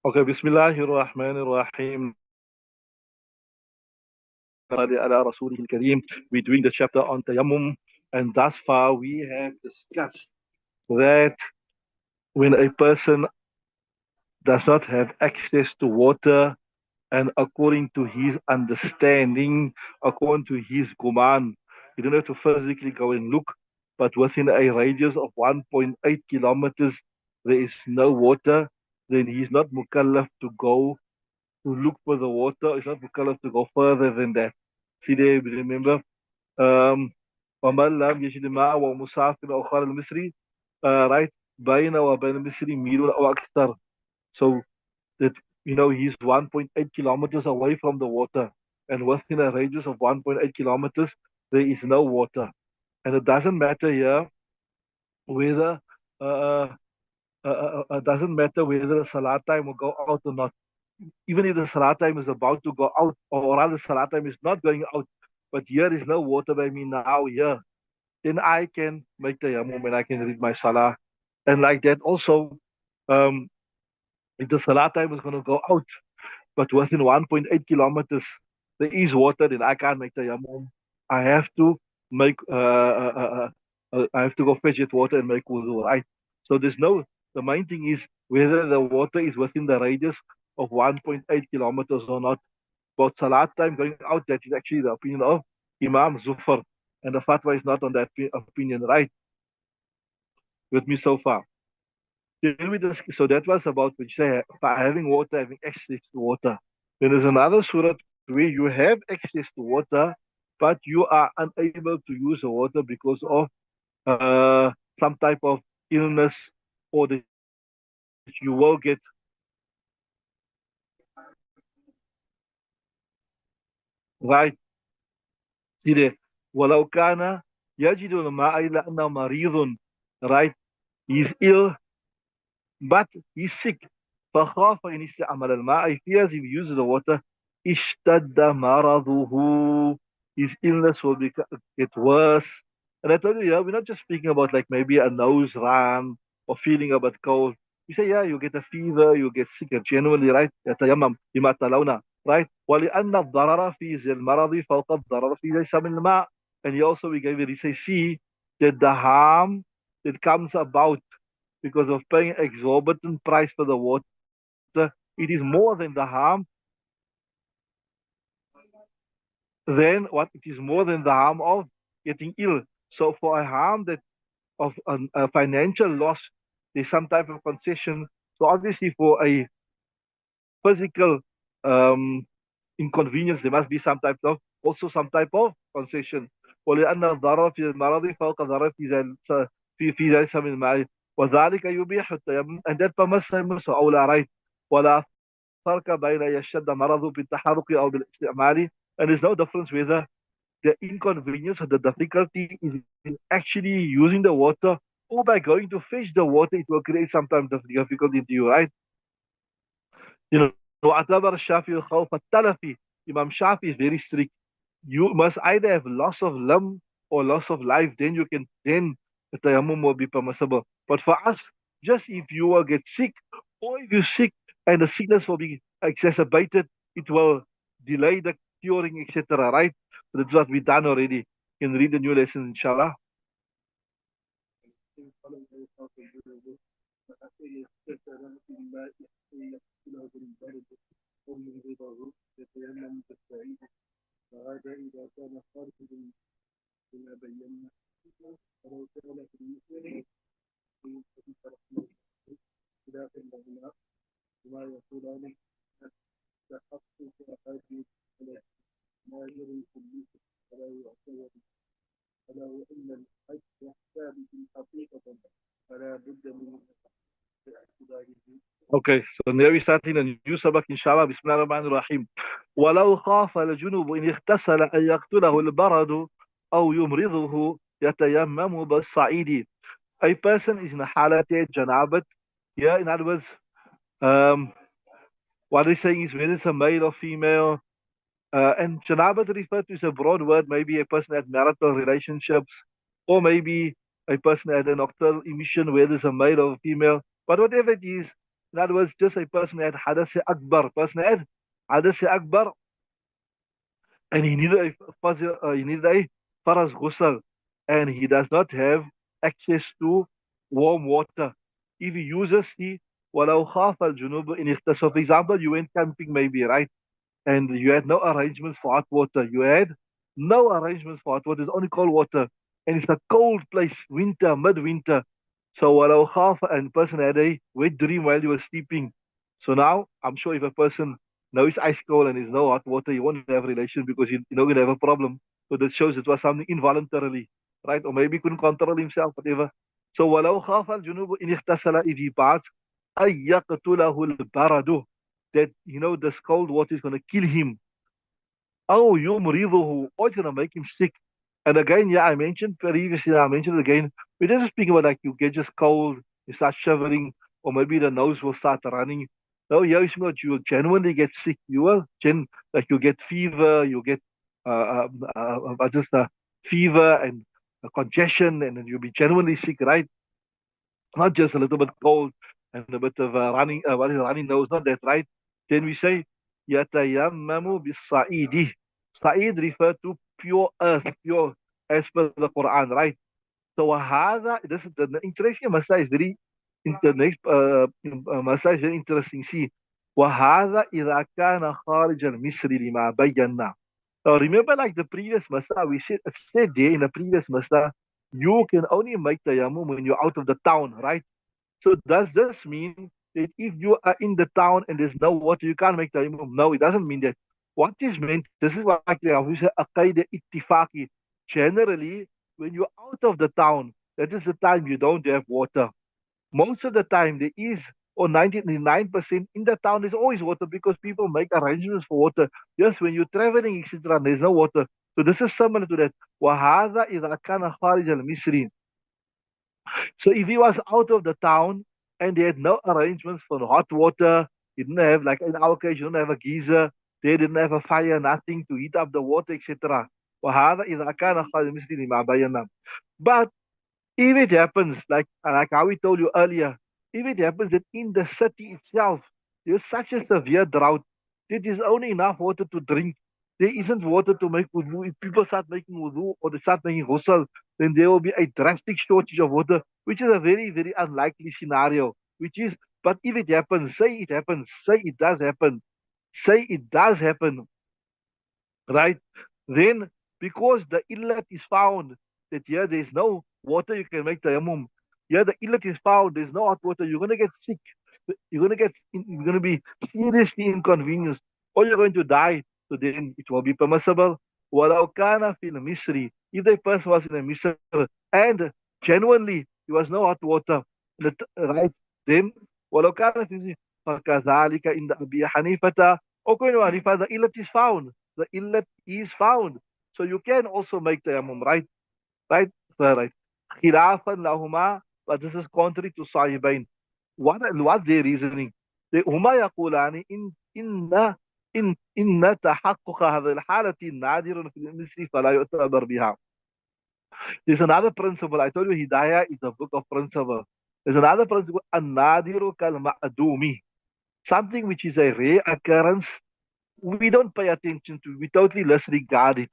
Okay, Bismillahirrahmanirrahim. Ala Rasulihil Kareem. We're doing the chapter on Tayyamum, and thus far we have discussed that when a person does not have access to water, and according to his understanding, according to his command, you don't have to physically go and look, but within a radius of 1.8 kilometers, there is no water, then he's not mukallaf to go to look for the water. It's not mukallaf to go further than that. See there, remember? ومن لم يجد ماء ومسافر أو خارج المصري right بين وبين المصري ميل أو أكثر. So that he's 1.8 kilometers away from the water, and within a radius of 1.8 kilometers there is no water, and it doesn't matter here whether uh, doesn't matter whether the salat time will go out or not. Even if the salat time is about to go out, or rather salat time is not going out, but here is no water by me now here, then I can make the tayammum and I can read my salah. And like that also, um, if the salat time is going to go out, but within 1.8 kilometers there is water, then I can't make the tayammum. I have to make, I have to go fetch it water and make wudu, right? So the main thing is whether the water is within the radius of 1.8 kilometers or not. About salat time going out, that is actually the opinion of Imam Zufar. And the fatwa is not on that opinion, right? With me so far. So that was about which say having water, having access to water. Then there's another surah where you have access to water, but you are unable to use the water because of some type of illness, or that you will get right. See there. ولو كان يجد الماء إلا أنه مريض, right? He's ill, but he's sick. فخاف إن استعمل الماء, he fears if he uses the water اشتد مرضه, his illness will get worse. And I told you, yeah, we're not just speaking about like maybe a nose run or feeling a bit cold. You say, yeah, you get a fever, you get sick genuinely, right? يتيمم بما تلون, right? ولأن الضرر في ذي المرض فوق الضرر في ليس من الماء. And he also, we gave it, he say, see that the harm that comes about because of paying exorbitant price for the water, it is more than the harm, than what it is more than the harm of getting ill. So for a harm that of a financial loss, there's some type of concession. So obviously for a physical um, inconvenience, there must be some type of also some type of concession. ولأن الضرر في المرض فوق الضرر في ذلك من الماء وذلك يبيح التيمم, and that permits him so أولى, right? ولا فرق بين يشتد مرضه بالتحرك أو بالاستعمال, and there's no difference whether the inconvenience or the difficulty is in actually using the water, or by going to fetch the water, it will create some type of difficulty to you, right? You know, واعتبر الشافعي خوف التلف. Imam Shafi is very strict. You must either have loss of limb or loss of life, then the tayammum will be permissible. But for us, just if you will get sick, or if you're sick and the sickness will be exacerbated, it will delay the curing, etc. Right? So that's what we've done already. You can read the new lesson, inshallah. Okay, so now we're starting a new sabak, inshallah. Bismillah ar-Rahman ar-Rahim. ولو خاف الجنوب إن اغتسل أن يقتله البرد أو يمرضه يتيمم بالصعيد. A person is in a halat janabat. Yeah, in other words, um, what he's saying is whether it's a male or female. And janabat referred to as a broad word, maybe a person had marital relationships, or maybe a person had a nocturnal emission where there's a male or a female. But whatever it is, In other words, just a person had Hadath Akbar, person had Hadath Akbar, and he needed a faraz ghusl, and he does not have access to warm water. If he uses the walau khaf al junub in ikhtas, so for example, you went camping maybe, right? And you had no arrangements for hot water. You had no arrangements for hot water. It's only cold water. And it's a cold place, winter, midwinter. So walau khaf and person had a wet dream while you were sleeping. So now I'm sure if a person knows ice cold and there's no hot water, he won't have a relation because you're not gonna have a problem. So that shows it was something involuntarily, right? Or maybe he couldn't control himself, whatever. So walau khaf al junub in ikhtasala, if he baths, ay yaqtulahu al baradu, that this cold water is going to kill him. Oh, yumriduhu, or it's going to make him sick. And again, yeah, I mentioned previously, I mentioned it again. We didn't speak about like you get just cold, you start shivering, or maybe the nose will start running. No, yeah, it's not. You will genuinely get sick. You will like you get fever, you get just fever and congestion, and then you'll be genuinely sick, right? Not just a little bit cold and a bit of running nose, not that, right? Then we say, يَتَيَمَّمُ بِالصَّعِيدِ. Sa'id refer to pure earth, pure as per the Quran, right? So this is the interesting Masala is very, the next Masala is very interesting. See, وَهَذَا إِذَا كَانَ خَارِجَ الْمِصْرِ لِمَا بَيَّنَّا. Now remember like the previous Masala, it said there in the previous Masala, you can only make tayammum when you're out of the town, right? So does this mean that if you are in the town and there's no water, you can't make tayammum? No, it doesn't mean that. What is meant, this is what we say, aqaida ittifaqi. Generally, when you're out of the town, that is the time you don't have water. Most of the time there is, or 99% in the town, there's always water because people make arrangements for water. Yes, when you're traveling, etc., there's no water. So this is similar to that. وَهَذَا إِذَا كَانَ خَارِجَ الْمِصْرِ. So if he was out of the town and they had no arrangements for hot water, he didn't have, like in our case, you don't have a geyser, they didn't have a fire, nothing to heat up the water, etc. وَهَذَا إِذَا كَانَ خَارِجَ الْمِصْرِ لِمَا بَيَّنَّا. But if it happens, like how we told you earlier, if it happens that in the city itself there's such a severe drought, there is only enough water to drink. There isn't water to make wudu. If people start making wudu or they start making ghusl, then there will be a drastic shortage of water, which is a very, very unlikely scenario. But if it happens, say it does happen, say it does happen, right? Then, because the illat is found that here there's no water, you can make tayammum. Here the illat is found, there's no hot water, you're gonna get sick. You're gonna be seriously inconvenienced, or you're going to die. So then it will be permissible. Walau kana fil misri, if the person was in a misr and genuinely there was no hot water, right? Then walau kana fil misri, فكذلك عند أبي حنيفة or Hanifa, the illat is found. The illat is found. So you can also make tayammum, right? Right? Right. Khilafan lahuma, but this is contrary to Sahibain. What's their reasoning? هما يقولان إن تحقق هذه الحالة نادر في المصري فلا يعتبر بها. There's another principle. I told you Hidayah is a book of principle. There's another principle. النادر كالمعدوم. Something which is a rare occurrence, we don't pay attention to. We totally disregard it.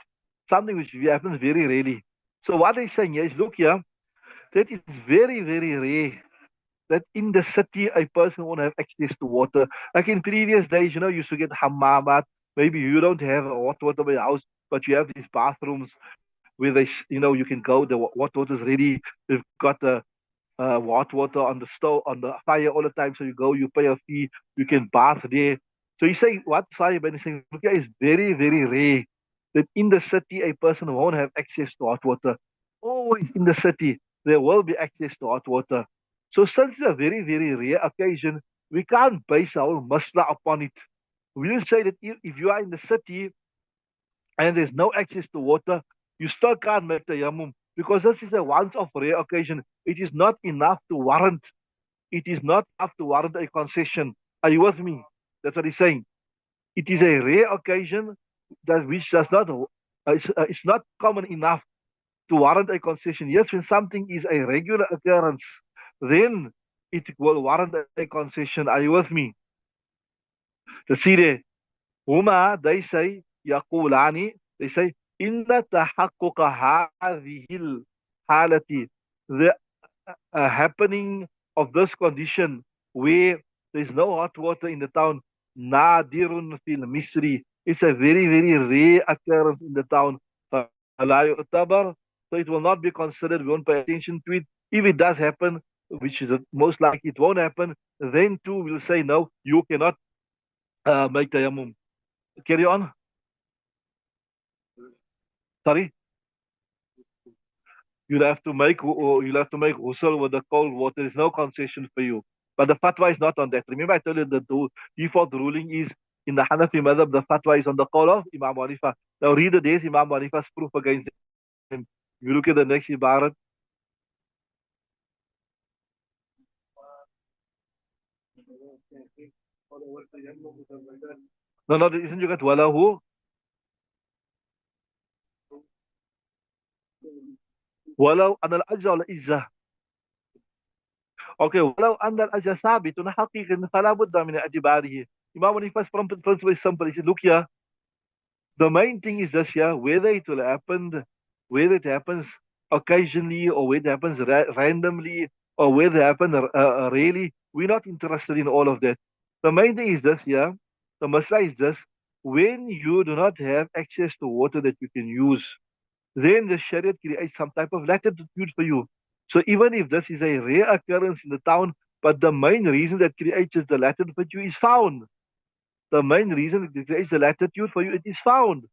Something which happens very rarely. So what they're saying is, look here, that it's very, very rare that in the city a person won't have access to water. Like in previous days, you used to get hammamat. Maybe you don't have hot water by your house, but you have these bathrooms where you can go. The hot water is ready. They've got the hot water on the stove, on the fire all the time. So you go, you pay a fee, you can bath there. So you say what Sahib is saying, look, is very, very rare that in the city a person won't have access to hot water. Always in the city there will be access to hot water. So since it's a very, very rare occasion, we can't base our masla upon it. We will say that if you are in the city and there's no access to water, you still can't make the yamum because this is a once of rare occasion. It is not enough to warrant. It is not enough to warrant a concession. Are you with me? That's what he's saying. It is a rare occasion that which does not. It's not common enough to warrant a concession. Yes, when something is a regular occurrence, then it will warrant a concession. Are you with me? Let's see there. هما they say يقولان they say إن تحقق هذه الحالة the happening of this condition where there's no hot water in the town نادر في المصري, it's a very very rare occurrence in the town فلا يعتبر, so it will not be considered, we won't pay attention to it. If it does happen, which is most likely it won't happen, then too we'll say no, you cannot make tayammum. Carry on. Sorry, you'll have to make ghusl with the cold water. There's no concession for you. But the fatwa is not on that. Remember, I told you the default ruling is in the Hanafi madhab, the fatwa is on the call of Imam Hanifa. Now read the days Imam Hanifa's proof against him. If you look at the next ibarat. No, no, isn't you got walahu? Walau anal ajza wal izza. Okay, walau anal ajza sabitun haqiqan fala budda min i'tibarihi. Imam Hanifa's principle is simple. He said, look here, the main thing is this here, whether it will happen, whether it happens occasionally or whether it happens randomly or whether it happens really, we're not interested in all of that. The main thing is this here, the masla is this, when you do not have access to water that you can use, then the Sharia creates some type of latitude for you. So even if this is a rare occurrence in the town, but the main reason that creates the latitude for you is found. The main reason it creates the latitude for you, it is found.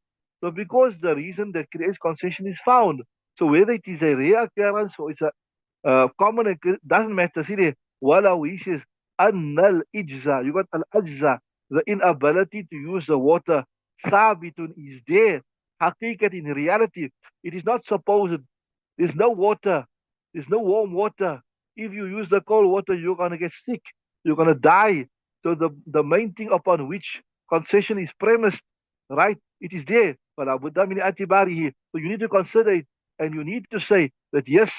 So because the reason that creates concession is found, so whether it is a rare occurrence or it's a common occurrence, doesn't matter. See there, walau he says, annal ijza, you got al ajza, the inability to use the water, sabitun is there, haqiqat in reality. It is not supposed. There's no water. There's no warm water. If you use the cold water, you're gonna get sick. You're gonna die. So the main thing upon which concession is premised, right? It is there. But so you need to consider it, and you need to say that yes,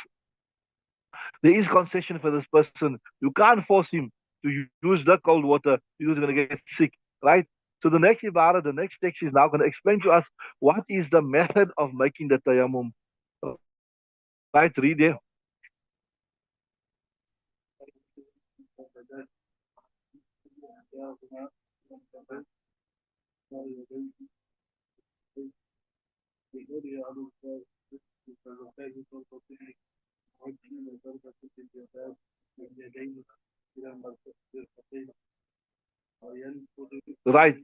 there is concession for this person. You can't force him to use the cold water. He's going to get sick, right? So the next ibarah, the next text is now going to explain to us what is the method of making the tayammum. Right, read there. Right.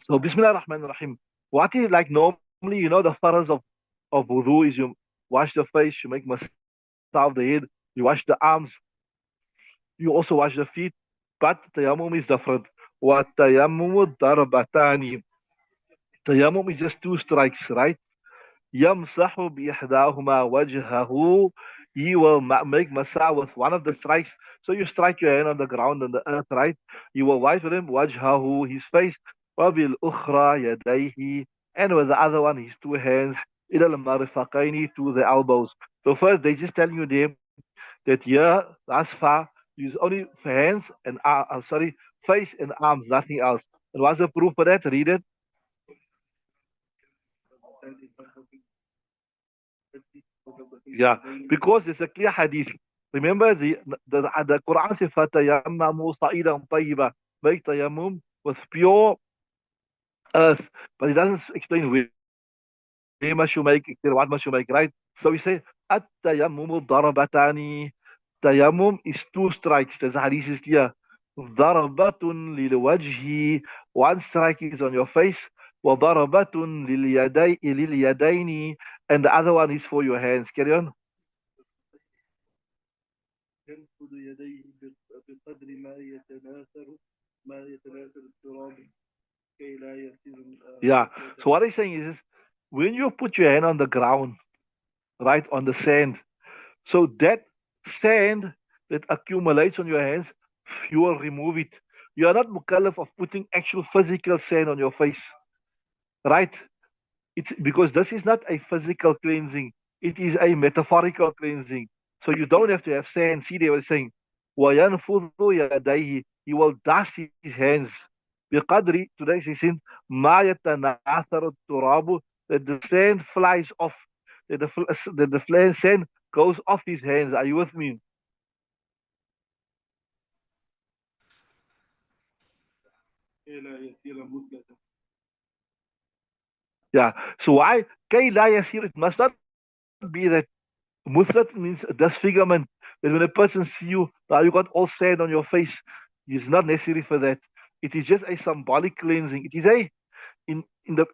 So Bismillah Rahman Rahim. What is like normally, the faras of wudu is you wash the face, you make massage of the head, you wash the arms, you also wash the feet. But tayammum is different. What tayammum darbatani. Tayammum is just two strikes, right? يمسح بإحداهما وجهه. He will make masa with one of the strikes. So you strike your hand on the ground on the earth, right? You will wipe with him وجهه, his face, وبالأخرى يديه, and with the other one his two hands, إلى المرفقين, to the elbows. So first they just telling you there that here thus far use only hands and face and arms, nothing else. And what's the proof for that? Read it. Yeah, because it's a clear hadith. Remember the Quran says فَتَيَمَّمُوا صَعِيدًا طَيِّبًا, make tayammum with pure earth, but it doesn't explain where must you make, what must you make, right? So we say at-tayammumu darabatani. Tayammum is two strikes. There's a hadith is clear. Darabatun lil wajhi, one strike is on your face. Wa darabatun lil yadaini, and the other one is for your hands. Carry on. ينفض يديه بقدر ما يتناثر التراب كي لا يصير. Yeah. So what he's saying is when you put your hand on the ground, right, on the sand, so that sand that accumulates on your hands, you will remove it. You are not mukallaf of putting actual physical sand on your face, right? It's because this is not a physical cleansing, it is a metaphorical cleansing. So you don't have to have sand. See, they were saying وَيَنْفُضُ يَدَيْهِ. He will dust his hands. بِقَدْرِ, today he said, مَا يَتَنَاثَرُ التُّرَابُ, that the sand flies off, that the sand goes off his hands. Are you with me? Yeah. So why? كَيْ لَا يَسِيرُ, it must not be that Muslat means disfigurement. That when a person see you, now you got all sand on your face. It's not necessary for that. It is just a symbolic cleansing. It is a in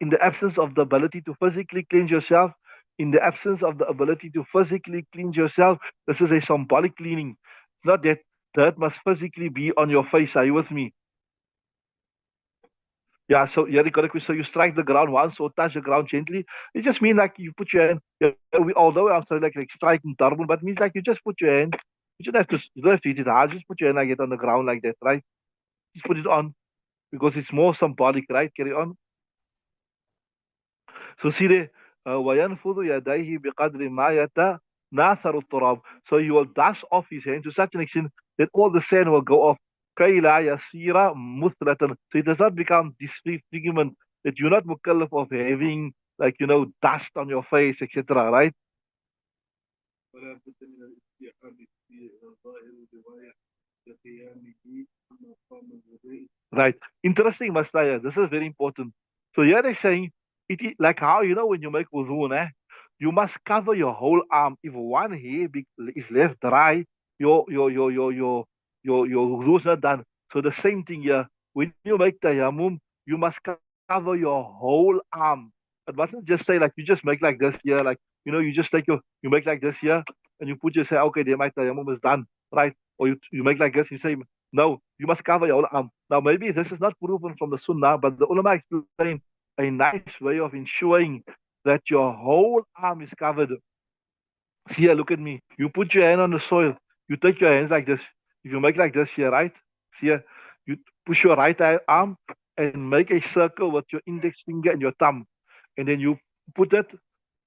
the absence of the ability to physically cleanse yourself, in the absence of the ability to physically cleanse yourself, this is a symbolic cleaning. It's not that dirt must physically be on your face. Are you with me? Yeah, so yeah, correct. So you strike the ground once or touch the ground gently. It just means like you put your hand. Yeah, although I'm saying like striking double, but it means like you just put your hand. You don't have to. You don't have to hit it hard. Just put your hand like it on the ground like that, right? Just put it on because it's more symbolic, right? Carry on. So see there, وَيَنْفُضُ يَدَيْهِ بِقَدْرِ مَا يَتَنَاثَرُ التُّرَابُ. So he will dust off his hand to such an extent that all the sand will go off. كَيْ لَا يَصِيرَ مُثْلَةً. So it does not become disfigurement, that you're not mukallaf of having, like, dust on your face, etc., right? Right. Interesting, Mastaya. This is very important. So here they're saying it is like how when you make wudu, you must cover your whole arm. If one hair is left dry, your wudu is not done. So the same thing here. When you make tayammum, you must cover your whole arm. It mustn't just say like you just make like this here, like you just take you make like this here, and you put your say, okay, there my tayammum is done, right? Or you make like this, you say no, you must cover your whole arm. Now, maybe this is not proven from the Sunnah, but the ulama explain a nice way of ensuring that your whole arm is covered. See here, look at me. You put your hand on the soil. You take your hands like this. If you make like this here, right? See here, you push your right arm and make a circle with your index finger and your thumb. And then you put it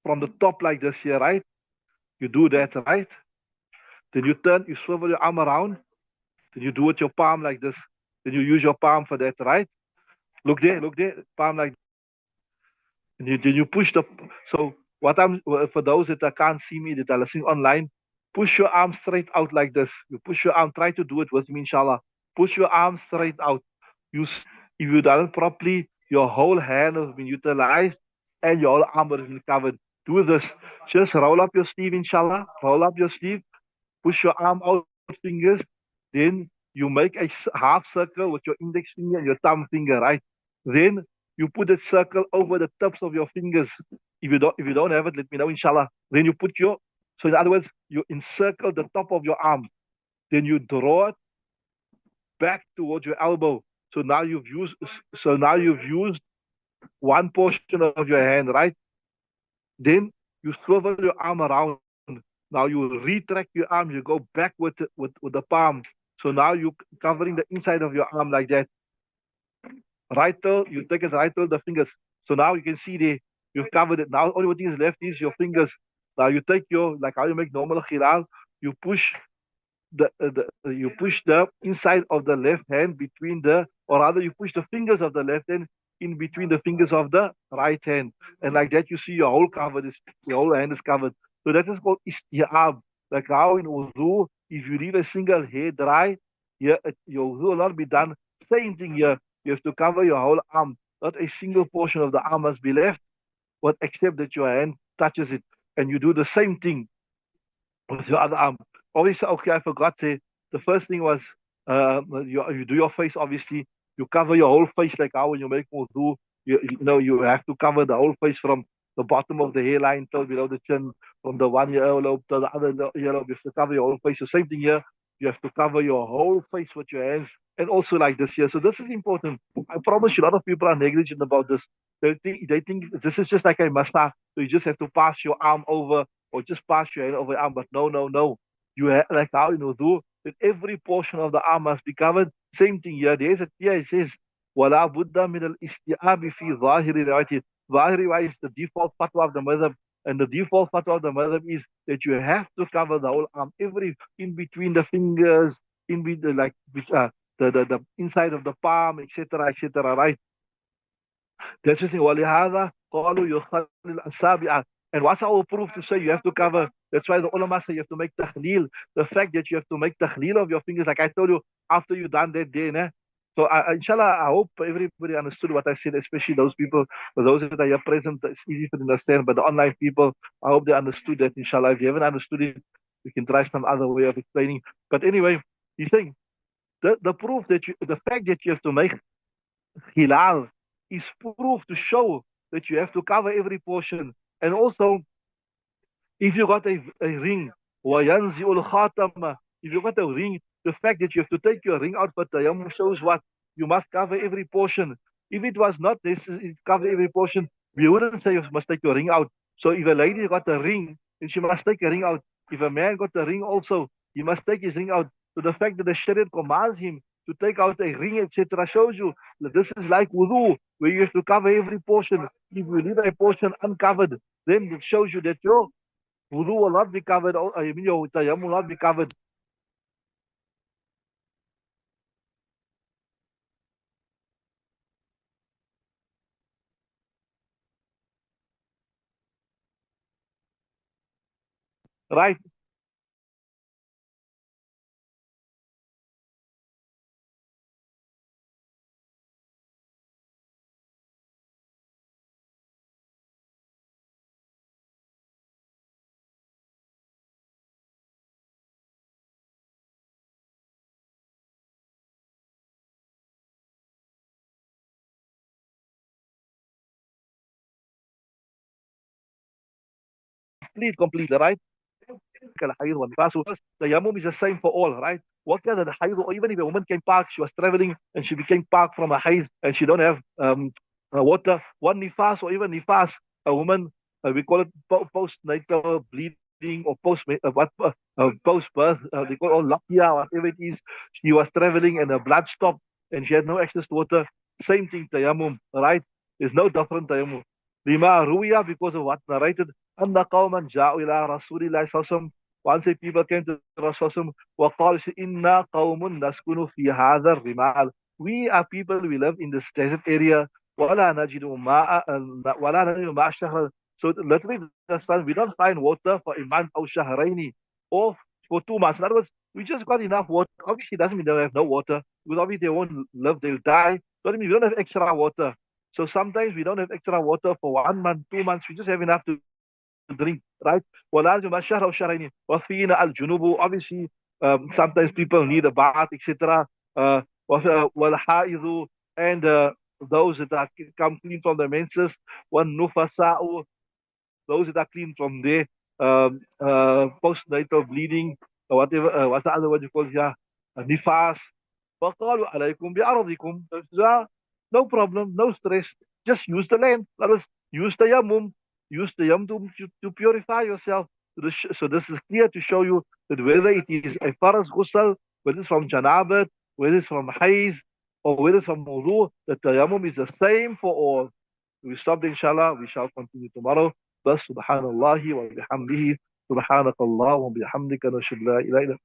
from the top like this here, right? You do that, right? Then you swivel your arm around. Then you do it your palm like this. Then you use your palm for that, right? Look there, palm like, and you push the. So what I'm for those that can't see me that are listening online, push your arm straight out like this. You push your arm. Try to do it with me, inshallah. Push your arm straight out. If you done it properly, your whole hand has been utilized, and your whole arm has been covered. Do this. Just roll up your sleeve, inshallah. Roll up your sleeve. Push your arm out, fingers. Then you make a half circle with your index finger and your thumb finger, right? Then you put a circle over the tips of your fingers. If you don't have it, let me know, inshallah. Then you put so in other words, you encircle the top of your arm. Then you draw it back towards your elbow. So now you've used one portion of your hand, right? Then you swivel your arm around. Now you retract your arm. You go back with the palm. So now you're covering the inside of your arm like that. Right till you take it right till the fingers. So now you can see there you've covered it. Now only what is left is your fingers. Now you take like how you make normal khilal. You push you push the inside of the left hand between or rather you push the fingers of the left hand in between the fingers of the right hand, and like that you see your whole your whole hand is covered. So that is called istiab. Like how in wudu, if you leave a single hair dry, your wudu will not be done. Same thing here. You have to cover your whole arm. Not a single portion of the arm must be left, but except that your hand touches it, and you do the same thing with your other arm. Obviously, okay, I forgot to. The first thing was you do your face. Obviously, you cover your whole face like how when you make wudu, you have to cover the whole face from the bottom of the hairline till below the chin, from the one earlobe to the other earlobe. You have to cover your whole face. The same thing here. You have to cover your whole face with your hands, and also like this here. So this is important. I promise you, a lot of people are negligent about this. They think this is just like a mustache. So you just have to pass your arm over or just pass your hand over your arm. But no, no, no. You have, like how do that every portion of the arm must be covered. Same thing here. There's a here it says, وَلَا بُدَّ مِنَ الْإِسْتِعَابِ فِي ظَاهِرِ رِوَايَةٍ. Zahiri is the default fatwa of the madhab. And the default fatwa of the madhab is that you have to cover the whole arm, every in between the fingers, in with like which the inside of the palm, etc., etc. Right? That's just ولهذا قالوا يخلل الأصابع. And what's our proof to say you have to cover? That's why the ulama say you have to make tahleel. The fact that you have to make tahleel of your fingers, like I told you, after you done that day, né? So inshallah, I hope everybody understood what I said, especially those people, for those that are here present, it's easy to understand, but the online people, I hope they understood that, inshallah. If you haven't understood it, we can try some other way of explaining. But anyway, he's saying the proof that the fact that you have to make hilal is proof to show that you have to cover every portion. And also, if you got a ring, if you got a ring, the fact that you have to take your ring out for tayammum shows what? You must cover every portion. If it was not necessary to cover every portion, we wouldn't say you must take your ring out. So if a lady got a ring, then she must take a ring out. If a man got a ring also, he must take his ring out. So the fact that the Sharia commands him to take out a ring, etc., shows you that this is like wudu, where you have to cover every portion. If you leave a portion uncovered, then it shows you that your wudu will not be covered, I mean your tayammum will not be covered. Right? Complete, right? الحيض والنفاس. Tayammum is the same for all, right? What kind of the hayd, or even if a woman came back, she was traveling and she became back from a hayd and she don't have water, one nifas or even nifas, a woman, we call it postnatal bleeding or post birth, they call it lakia, whatever it is. She was traveling and her blood stopped and she had no access to water. Same thing, tayammum, right? There's no different tayammum. Lima ruya, because of what narrated. أن قوما جاءوا إلى رسول الله صلى الله عليه وسلم. Once a people came to Rasul وقالوا إنا قوم نسكن في هذا الرمال. We are people, we live in this desert area. ولا نجد ماء ولا نجد ماء الشهر. So literally, the sun, we don't find water for a month or شهرين or for 2 months. In other words, we just got enough water. Obviously, it doesn't mean they have no water. Because obviously they won't live, they'll die. So I mean, we don't have extra water. So sometimes we don't have extra water for 1 month, 2 months. We just have enough to drink, right? ولازم الشهر أو شهرين وفينا الجنوب. Obviously, sometimes people need a bath, etc. Uh, والحائض, and those that are come clean from the menses. والنفساء, those that are clean from their postnatal bleeding, or whatever, what's the other word you call it here? Nifas. فقالوا عليكم بأرضكم. No problem, no stress. Just use the land. That is, use the yamum. Use the yam to purify yourself. So this is clear to show you that whether it is a faras ghusl, whether it's from janabat, whether it's from haiz, or whether it's from wudu, the tayammum is the same for all. We stopped, inshallah. We shall continue tomorrow. بس سبحان الله وبحمده سبحانك اللهم وبحمدك نشهد لا إله إلا